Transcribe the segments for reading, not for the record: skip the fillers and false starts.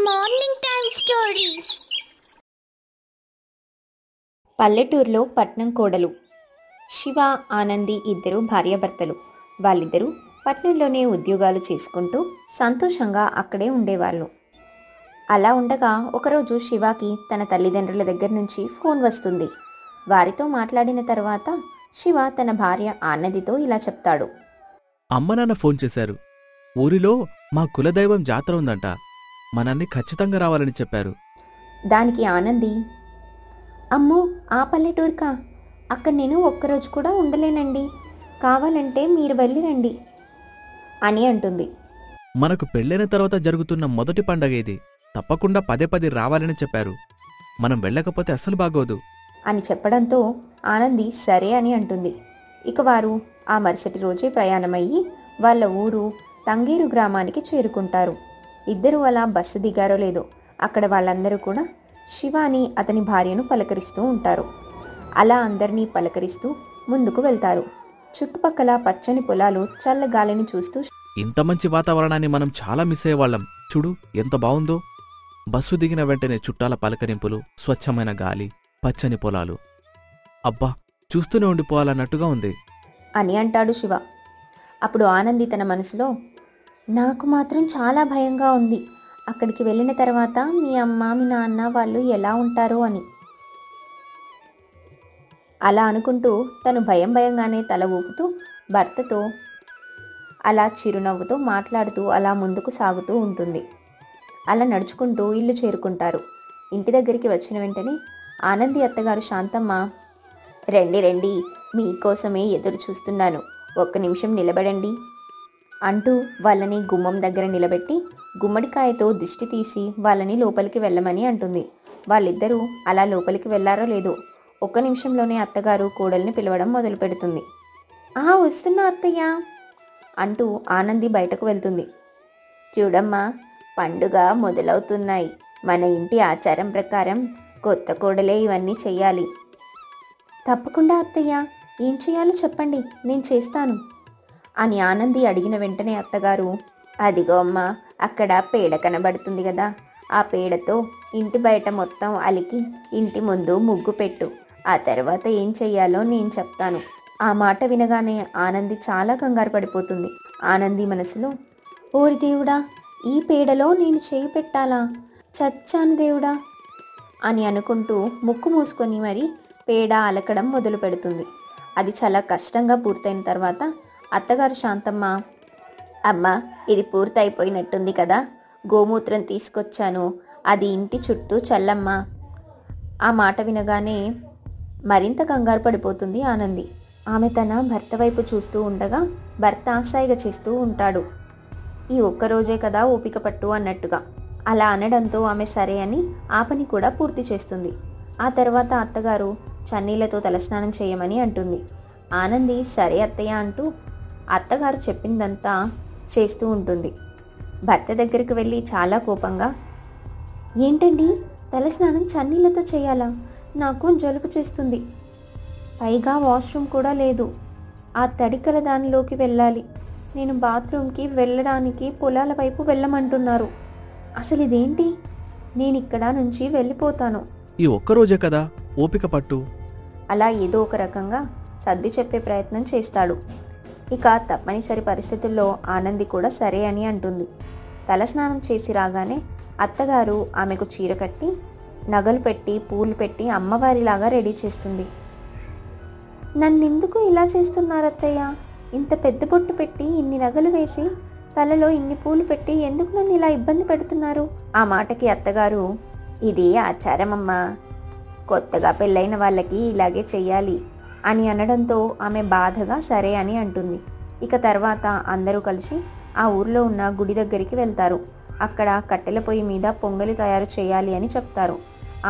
Morning time stories. పల్లెటూరులో పట్నం కోడలు. శివ, ఆనంది ఇద్దరు భార్యాభర్తలు. వాళ్ళిద్దరూ పట్నంలోనే ఉద్యోగాలు చేసుకుంటూ సంతోషంగా అక్కడే ఉండేవాళ్ళు. అలా ఉండగా ఒకరోజు శివకి తన తల్లిదండ్రుల దగ్గర నుంచి ఫోన్ వస్తుంది. వారితో మాట్లాడిన తర్వాత శివ తన భార్య ఆనందితో ఇలా చెప్తాడు. అమ్మ నాన్న ఫోన్ చేశారు. ఊరిలో మా కులదైవం జాతర ఉందంట. మనల్ని ఖచ్చితంగా రావాలని చెప్పారు. దానికి ఆనంది, అమ్మో ఆ పల్లెటూరుకా, అక్కడ నేను ఒక్కరోజు కూడా ఉండలేనండి, కావాలంటే మీరు వెళ్ళి రండి అని అంటుంది. మనకు పెళ్ళైన తర్వాత జరుగుతున్న మొదటి పండగ ఇది. తప్పకుండా పదే పదే రావాలని చెప్పారు. మనం వెళ్ళకపోతే అస్సలు బాగోదు అని చెప్పడంతో ఆనంది సరే అని అంటుంది. ఇక వారు ఆ మరుసటి రోజే ప్రయాణమయ్యి వాళ్ళ ఊరు తంగేరు గ్రామానికి చేరుకుంటారు. ఇద్దరూ అలా బస్సు దిగారో లేదో అక్కడ వాళ్ళందరూ కూడా శివాని అతని భార్యను పలకరిస్తూ ఉంటారు. అలా అందరినీ పలకరిస్తూ ముందుకు వెళ్తారు. చుట్టుపక్కల పచ్చని పొలాలు, చల్లగాలిని చూస్తూ ఇంత మంచి వాతావరణాన్ని మనం చాలా మిస్ అయ్యేవాళ్ళం. చూడు ఎంత బావుందో. బస్సు దిగిన వెంటనే చుట్టాల పలకరింపులు, స్వచ్ఛమైన గాలి, పచ్చని పొలాలు. అబ్బా, చూస్తూనే ఉండిపోవాలన్నట్టుగా ఉంది అని అంటాడు శివ. అప్పుడు ఆనంది తన మనసులో, నాకు మాత్రం చాలా భయంగా ఉంది, అక్కడికి వెళ్ళిన తర్వాత మీ అమ్మ మీ నాన్న వాళ్ళు ఎలా ఉంటారో అని. అలా అనుకుంటూ తను భయంగానే తల ఊపుతూ భర్తతో అలా చిరునవ్వుతో మాట్లాడుతూ అలా ముందుకు సాగుతూ ఉంటుంది. అలా నడుచుకుంటూ ఇల్లు చేరుకుంటారు. ఇంటి దగ్గరికి వచ్చిన వెంటనే ఆనంది అత్తగారు శాంతమ్మ, రండి రండి, మీకోసమే ఎదురు చూస్తున్నాను, ఒక్క నిమిషం నిలబడండి అంటూ వాళ్ళని గుమ్మం దగ్గర నిలబెట్టి గుమ్మడికాయతో దిష్టి తీసి వాళ్ళని లోపలికి వెళ్ళమని అంటుంది. వాళ్ళిద్దరూ అలా లోపలికి వెళ్ళారో లేదో ఒక్క నిమిషంలోనే అత్తగారు కోడల్ని పిలవడం మొదలు పెడుతుంది. వస్తున్నా అత్తయ్య అంటూ ఆనంది బయటకు వెళ్తుంది. చూడమ్మా, పండుగ మొదలవుతున్నాయి. మన ఇంటి ఆచారం ప్రకారం కొత్త కోడలే ఇవన్నీ చెయ్యాలి. తప్పకుండా అత్తయ్య, ఏం చేయాలో చెప్పండి, నేను చేస్తాను అని ఆనంది అడిగిన వెంటనే అత్తగారు, అదిగో అమ్మా, అక్కడ పేడ కనబడుతుంది కదా, ఆ పేడతో ఇంటి బయట మొత్తం అలికి ఇంటి ముందు ముగ్గు పెట్టు. ఆ తర్వాత ఏం చెయ్యాలో నేను చెప్తాను. ఆ మాట వినగానే ఆనంది చాలా కంగారు పడిపోతుంది. ఆనంది మనసులో, ఓరి దేవుడా, ఈ పేడలో నేను చేయి పెట్టాలా, చచ్చాను దేవుడా అని అనుకుంటూ ముక్కు మూసుకొని మరి పేడ అలకడం మొదలు పెడుతుంది. అది చాలా కష్టంగా పూర్తయిన తర్వాత అత్తగారు శాంతమ్మ, అమ్మ, ఇది పూర్తయిపోయినట్టుంది కదా, గోమూత్రం తీసుకొచ్చాను, అది ఇంటి చుట్టూ చల్లమ్మ. ఆ మాట వినగానే మరింత కంగారు పడిపోతుంది ఆనంది. ఆమె తన భర్త వైపు చూస్తూ ఉండగా భర్త సైగ చేస్తూ ఉంటాడు, ఈ ఒక్కరోజే కదా ఓపిక పట్టు అన్నట్టుగా. అలా అనడంతో ఆమె సరే అని ఆ పని కూడా పూర్తి చేస్తుంది. ఆ తర్వాత అత్తగారు చన్నీళ్లతో తలస్నానం చేయమని అంటుంది. ఆనంది సరే అత్తయ్య అంటూ అత్తగారు చెప్పిందంతా చేస్తూ ఉంటుంది. భర్త దగ్గరికి వెళ్ళి చాలా కోపంగా, ఏంటండి, తలస్నానం చన్నీళ్లతో చేయాలా, నాకు జలుబు చేస్తుంది, పైగా వాష్రూమ్ కూడా లేదు, ఆ తడికల దానిలోకి వెళ్ళాలి, నేను బాత్రూమ్కి వెళ్ళడానికి పొలాల వైపు వెళ్ళమంటున్నారు, అసలు ఇదేంటి, నేను ఇక్కడ నుంచి వెళ్ళిపోతాను. ఈ ఒక్కరోజే కదా, ఓపిక పట్టు. అలా ఏదో ఒక రకంగా సర్ది చెప్పే ప్రయత్నం చేస్తాడు. ఇక తప్పనిసరి పరిస్థితుల్లో ఆనంది కూడా సరే అని అంటుంది. తలస్నానం చేసి రాగానే అత్తగారు ఆమెకు చీర కట్టి నగలు పెట్టి పూలు పెట్టి అమ్మవారిలాగా రెడీ చేస్తుంది. నన్నెందుకు ఇలా చేస్తున్నారు అత్తయ్య, ఇంత పెద్ద బొట్టు పెట్టి ఇన్ని నగలు వేసి తలలో ఇన్ని పూలు పెట్టి ఎందుకు నన్ను ఇలా ఇబ్బంది పెడుతున్నారు? ఆ మాటకి అత్తగారు, ఇది ఆచారమమ్మా, కొత్తగా పెళ్ళైన వాళ్ళకి ఇలాగే చెయ్యాలి అని అనడంతో ఆమె బాధగా సరే అని అంటుంది. ఇక తర్వాత అందరూ కలిసి ఆ ఊర్లో ఉన్న గుడి దగ్గరికి వెళ్తారు. అక్కడ కట్టెల పొయ్యి మీద పొంగలి తయారు చేయాలి అని చెప్తారు.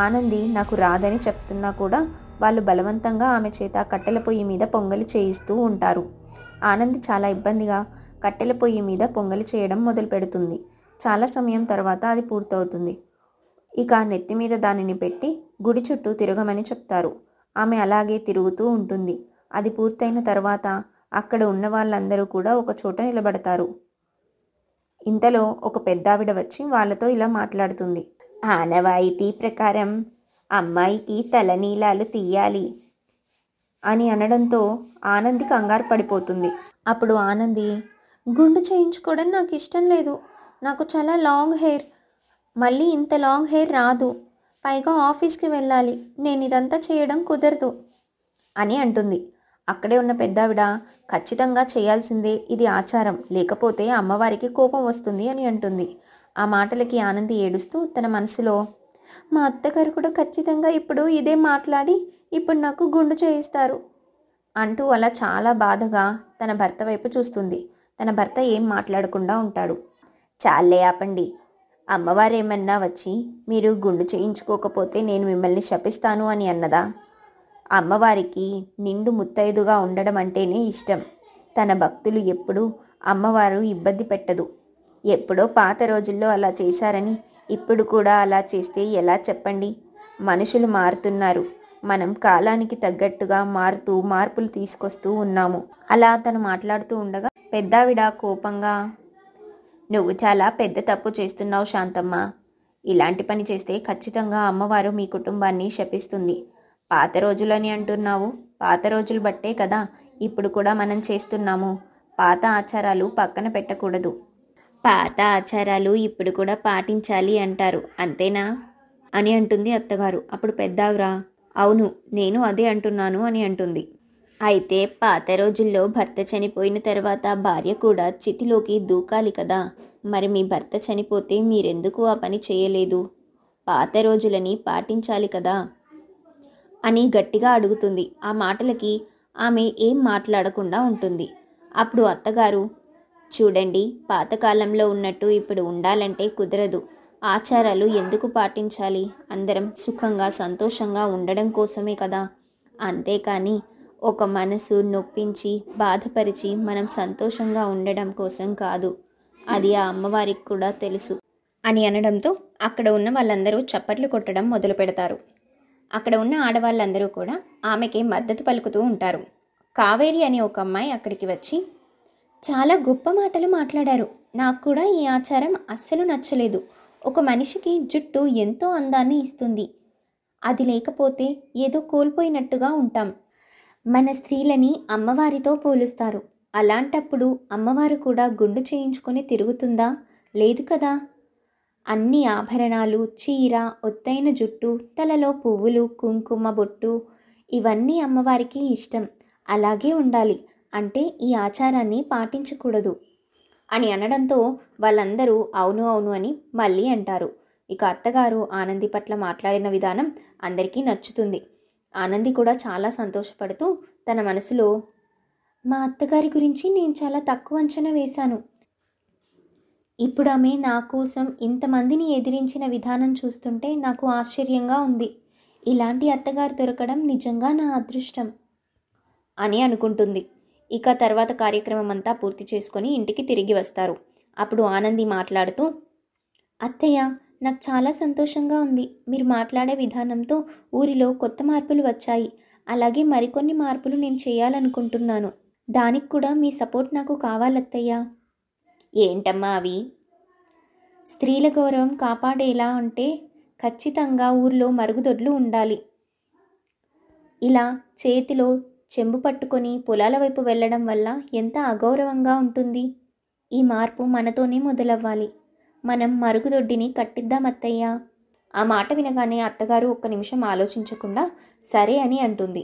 ఆనంది నాకు రాదని చెప్తున్నా కూడా వాళ్ళు బలవంతంగా ఆమె చేత కట్టెల పొయ్యి మీద పొంగలి చేయిస్తూ ఉంటారు. ఆనంది చాలా ఇబ్బందిగా కట్టెల పొయ్యి మీద పొంగలి చేయడం మొదలు పెడుతుంది. చాలా సమయం తర్వాత అది పూర్తవుతుంది. ఇక నెత్తి మీద దానిని పెట్టి గుడి చుట్టూ తిరగమని చెప్తారు. ఆమె అలాగే తిరుగుతూ ఉంటుంది. అది పూర్తయిన తర్వాత అక్కడ ఉన్న వాళ్ళందరూ కూడా ఒక చోట నిలబడతారు. ఇంతలో ఒక పెద్దావిడ వచ్చి వాళ్ళతో ఇలా మాట్లాడుతుంది. ఆనవాయితీ ప్రకారం అమ్మాయికి తలనీలాలు తీయాలి అని అనడంతో ఆనంది కంగారు పడిపోతుంది. అప్పుడు ఆనంది, గుండు చేయించుకోవడం నాకు ఇష్టం లేదు, నాకు చాలా లాంగ్ హెయిర్, మళ్ళీ ఇంత లాంగ్ హెయిర్ రాదు, పైగా ఆఫీస్కి వెళ్ళాలి, నేను ఇదంతా చేయడం కుదరదు అని అంటుంది. అక్కడే ఉన్న పెద్దావిడ, ఖచ్చితంగా చేయాల్సిందే, ఇది ఆచారం, లేకపోతే అమ్మవారికి కోపం వస్తుంది అని అంటుంది. ఆ మాటలకి ఆనంది ఏడుస్తూ తన మనసులో, మా అత్తగారు కూడా ఖచ్చితంగా ఇప్పుడు ఇదే మాట్లాడి ఇప్పుడు నాకు గుండు చేయిస్తారు అంటూ అలా చాలా బాధగా తన భర్త వైపు చూస్తుంది. తన భర్త ఏం మాట్లాడకుండా ఉంటాడు. చాలే ఆపండి, అమ్మవారేమన్నా వచ్చి మీరు గుండు చేయించుకోకపోతే నేను మిమ్మల్ని శపిస్తాను అని అన్నదా? అమ్మవారికి నిండు ముత్తైదుగా ఉండడం అంటేనే ఇష్టం. తన భక్తులు ఎప్పుడూ అమ్మవారు ఇబ్బంది పెట్టదు. ఎప్పుడో పాత రోజుల్లో అలా చేశారని ఇప్పుడు కూడా అలా చేస్తే ఎలా చెప్పండి? మనుషులు మారుతున్నారు, మనం కాలానికి తగ్గట్టుగా మార్పులు తీసుకొస్తూ ఉన్నాము. అలా తను మాట్లాడుతూ ఉండగా పెద్దావిడ కోపంగా, నువ్వు చాలా పెద్ద తప్పు చేస్తున్నావు శాంతమ్మ, ఇలాంటి పని చేస్తే ఖచ్చితంగా అమ్మవారు మీ కుటుంబాన్ని శపిస్తుంది. పాత రోజులని అంటున్నావు, పాత రోజులు బట్టే కదా ఇప్పుడు కూడా మనం చేస్తున్నాము. పాత ఆచారాలు పక్కన పెట్టకూడదు, పాత ఆచారాలు ఇప్పుడు కూడా పాటించాలి అంటారు, అంతేనా అని అంటుంది అత్తగారు. అప్పుడు పెద్దావిడ, అవును నేను అదే అంటున్నాను అని అంటుంది. అయితే పాత రోజుల్లో భర్త చనిపోయిన తర్వాత భార్య కూడా చితిలోకి దూకాలి కదా, మరి మీ భర్త చనిపోతే మీరెందుకు ఆ పని చేయలేదు? పాత రోజులని పాటించాలి కదా అని గట్టిగా అడుగుతుంది. ఆ మాటలకి ఆమె ఏం మాట్లాడకుండా ఉంటుంది. అప్పుడు అత్తగారు, చూడండి, పాతకాలంలో ఉన్నట్టు ఇప్పుడు ఉండాలంటే కుదరదు. ఆచారాలు ఎందుకు పాటించాలి? అందరం సుఖంగా సంతోషంగా ఉండడం కోసమే కదా, అంతేకాని ఒక మనసు నొప్పించి బాధపరిచి మనం సంతోషంగా ఉండడం కోసం కాదు. అది ఆ అమ్మవారికి కూడా తెలుసు అని అనడంతో అక్కడ ఉన్న వాళ్ళందరూ చప్పట్లు కొట్టడం మొదలు పెడతారు. అక్కడ ఉన్న ఆడవాళ్ళందరూ కూడా ఆమెకి మద్దతు పలుకుతూ ఉంటారు. కావేరి అనే ఒక అమ్మాయి అక్కడికి వచ్చి, చాలా గొప్ప మాటలు మాట్లాడారు, నాకు కూడా ఈ ఆచారం అస్సలు నచ్చలేదు. ఒక మనిషికి జుట్టు ఎంతో అందాన్ని ఇస్తుంది, అది లేకపోతే ఏదో కోల్పోయినట్టుగా ఉంటాం. మన స్త్రీలని అమ్మవారితో పోలుస్తారు, అలాంటప్పుడు అమ్మవారు కూడా గుండు చేయించుకొని తిరుగుతుందా? లేదు కదా. అన్ని ఆభరణాలు, చీర, ఒత్తైన జుట్టు, తలలో పువ్వులు, కుంకుమ బొట్టు, ఇవన్నీ అమ్మవారికి ఇష్టం, అలాగే ఉండాలి, అంటే ఈ ఆచారాన్ని పాటించకూడదు అని అనడంతో వాళ్ళందరూ అవును అవును అని మళ్ళీ అంటారు. ఇక అత్తగారు ఆనంది పట్ల మాట్లాడిన విధానం అందరికీ నచ్చుతుంది. ఆనంది కూడా చాలా సంతోషపడుతూ తన మనసులో, మా అత్తగారి గురించి నేను చాలా తక్కువ అంచనా వేశాను, ఇప్పుడు ఆమె నా కోసం ఇంతమందిని ఎదిరించిన విధానం చూస్తుంటే నాకు ఆశ్చర్యంగా ఉంది, ఇలాంటి అత్తగారు దొరకడం నిజంగా నా అదృష్టం అని అనుకుంటుంది. ఇక తర్వాత కార్యక్రమం అంతా పూర్తి చేసుకొని ఇంటికి తిరిగి వస్తారు. అప్పుడు ఆనంది మాట్లాడుతూ, అత్తయ్య, నాకు చాలా సంతోషంగా ఉంది, మీరు మాట్లాడే విధానంతో ఊరిలో కొత్త మార్పులు వచ్చాయి, అలాగే మరికొన్ని మార్పులు నేను చేయాలనుకుంటున్నాను, దానికి కూడా మీ సపోర్ట్ నాకు కావాలత్తయ్య. ఏంటమ్మా అవి? స్త్రీల గౌరవం కాపాడేలా అంటే ఖచ్చితంగా ఊర్లో మరుగుదొడ్లు ఉండాలి, ఇలా చేతిలో చెంబు పట్టుకొని పొలాల వైపు వెళ్ళడం వల్ల ఎంత అగౌరవంగా ఉంటుంది. ఈ మార్పు మనతోనే మొదలవ్వాలి, మనం మరుగుదొడ్డిని కట్టిద్దాం అత్తయ్య. ఆ మాట వినగానే అత్తగారు ఒక్క నిమిషం ఆలోచించకుండా సరే అని అంటుంది.